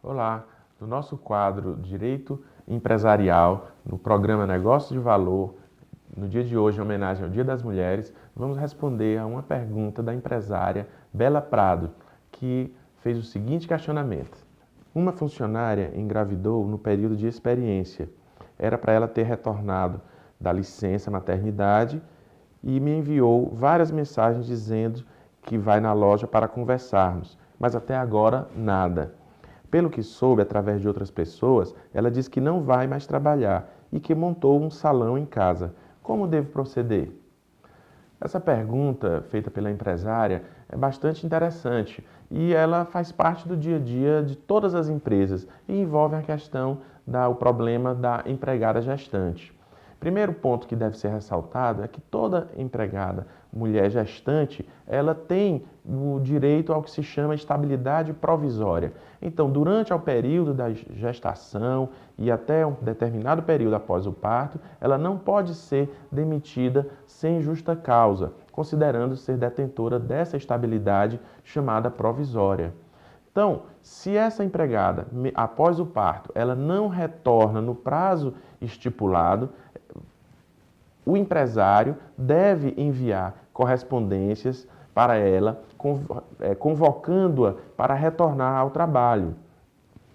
Olá, no nosso quadro Direito Empresarial, no programa Negócio de Valor, no dia de hoje, em homenagem ao Dia das Mulheres, vamos responder a uma pergunta da empresária Bela Prado, que fez o seguinte questionamento. Uma funcionária engravidou no período de experiência. Era para ela ter retornado da licença maternidade e me enviou várias mensagens dizendo que vai na loja para conversarmos, mas até agora nada. Pelo que soube através de outras pessoas, ela diz que não vai mais trabalhar e que montou um salão em casa. Como devo proceder? Essa pergunta feita pela empresária é bastante interessante e ela faz parte do dia a dia de todas as empresas e envolve a questão o problema da empregada gestante. Primeiro ponto que deve ser ressaltado é que toda empregada, mulher gestante, ela tem o direito ao que se chama estabilidade provisória. Então, durante o período da gestação e até um determinado período após o parto, ela não pode ser demitida sem justa causa, considerando ser detentora dessa estabilidade chamada provisória. Então, se essa empregada, após o parto, ela não retorna no prazo estipulado, o empresário deve enviar correspondências para ela, convocando-a para retornar ao trabalho.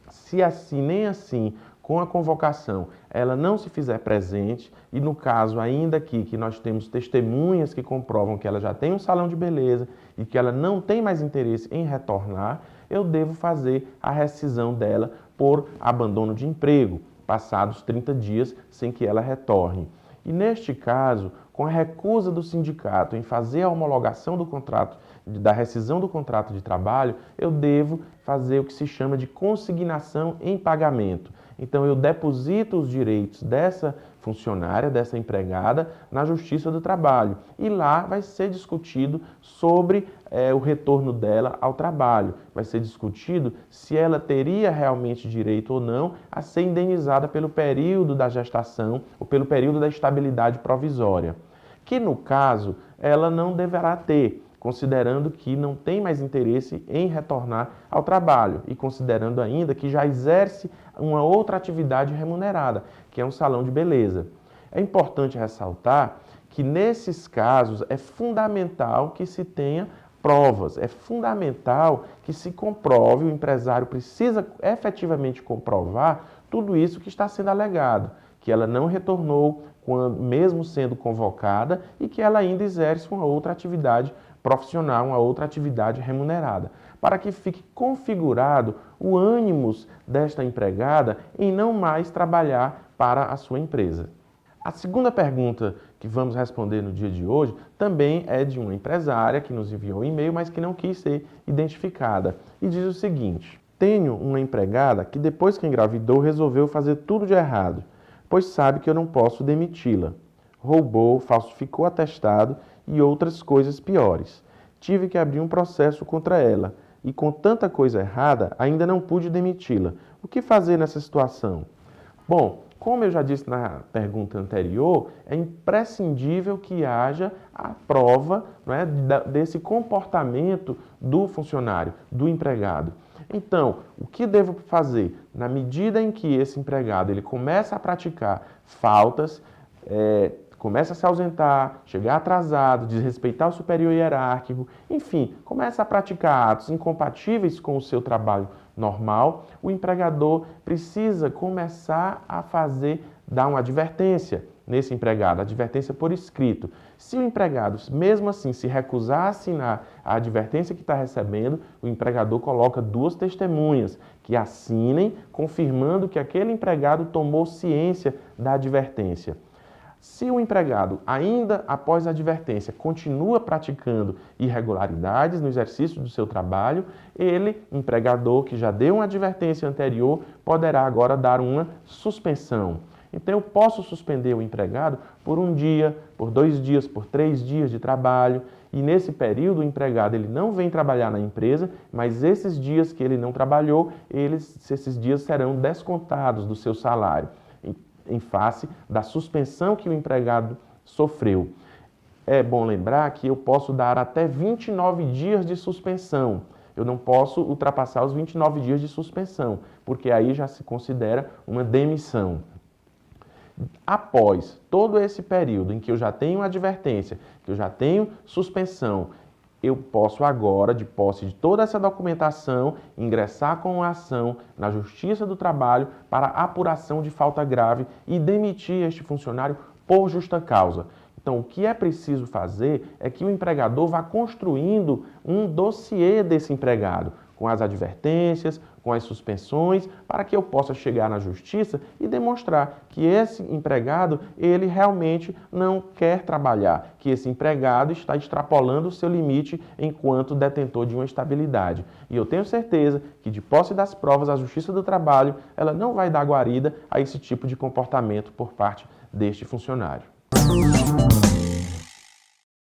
Se assim, nem assim, com a convocação, ela não se fizer presente, e no caso ainda aqui que nós temos testemunhas que comprovam que ela já tem um salão de beleza e que ela não tem mais interesse em retornar, eu devo fazer a rescisão dela por abandono de emprego, passados 30 dias sem que ela retorne. E neste caso, com a recusa do sindicato em fazer a homologação do contrato, da rescisão do contrato de trabalho, eu devo fazer o que se chama de consignação em pagamento. Então, eu deposito os direitos dessa funcionária, dessa empregada, na Justiça do Trabalho. E lá vai ser discutido sobre o retorno dela ao trabalho. Vai ser discutido se ela teria realmente direito ou não a ser indenizada pelo período da gestação ou pelo período da estabilidade provisória, que no caso ela não deverá ter, considerando que não tem mais interesse em retornar ao trabalho e considerando ainda que já exerce uma outra atividade remunerada, que é um salão de beleza. É importante ressaltar que nesses casos é fundamental que se tenha provas, é fundamental que se comprove, o empresário precisa efetivamente comprovar tudo isso que está sendo alegado, que ela não retornou mesmo sendo convocada e que ela ainda exerce uma outra atividade profissional, uma outra atividade remunerada, para que fique configurado o ânimos desta empregada em não mais trabalhar para a sua empresa. A segunda pergunta que vamos responder no dia de hoje também é de uma empresária que nos enviou um e-mail, mas que não quis ser identificada. E diz o seguinte: tenho uma empregada que depois que engravidou resolveu fazer tudo de errado, pois sabe que eu não posso demiti-la. Roubou, falsificou atestado e outras coisas piores. Tive que abrir um processo contra ela e com tanta coisa errada ainda não pude demiti-la. O que fazer nessa situação? Bom, como eu já disse na pergunta anterior, é imprescindível que haja a prova, não é, desse comportamento do funcionário, do empregado. Então, o que devo fazer? Na medida em que esse empregado ele começa a praticar faltas, começa a se ausentar, chegar atrasado, desrespeitar o superior hierárquico, enfim, começa a praticar atos incompatíveis com o seu trabalho normal, o empregador precisa começar a dar uma advertência nesse empregado, advertência por escrito. Se o empregado, mesmo assim, se recusar a assinar a advertência que está recebendo, o empregador coloca 2 testemunhas que assinem, confirmando que aquele empregado tomou ciência da advertência. Se o empregado, ainda após a advertência, continua praticando irregularidades no exercício do seu trabalho, ele, empregador que já deu uma advertência anterior, poderá agora dar uma suspensão. Então, eu posso suspender o empregado por 1 dia, por 2 dias, por 3 dias de trabalho, e nesse período o empregado ele não vem trabalhar na empresa, mas esses dias que ele não trabalhou, esses dias serão descontados do seu salário, em face da suspensão que o empregado sofreu. É bom lembrar que eu posso dar até 29 dias de suspensão, Eu não posso ultrapassar os 29 dias de suspensão, porque aí já se considera uma demissão. Após todo esse período em que eu já tenho advertência, que eu já tenho suspensão, eu posso agora, de posse de toda essa documentação, ingressar com a ação na Justiça do Trabalho para apuração de falta grave e demitir este funcionário por justa causa. Então, o que é preciso fazer é que o empregador vá construindo um dossiê desse empregado, com as advertências, com as suspensões, para que eu possa chegar na justiça e demonstrar que esse empregado, ele realmente não quer trabalhar, que esse empregado está extrapolando o seu limite enquanto detentor de uma estabilidade. E eu tenho certeza que, de posse das provas, a Justiça do Trabalho, ela não vai dar guarida a esse tipo de comportamento por parte deste funcionário.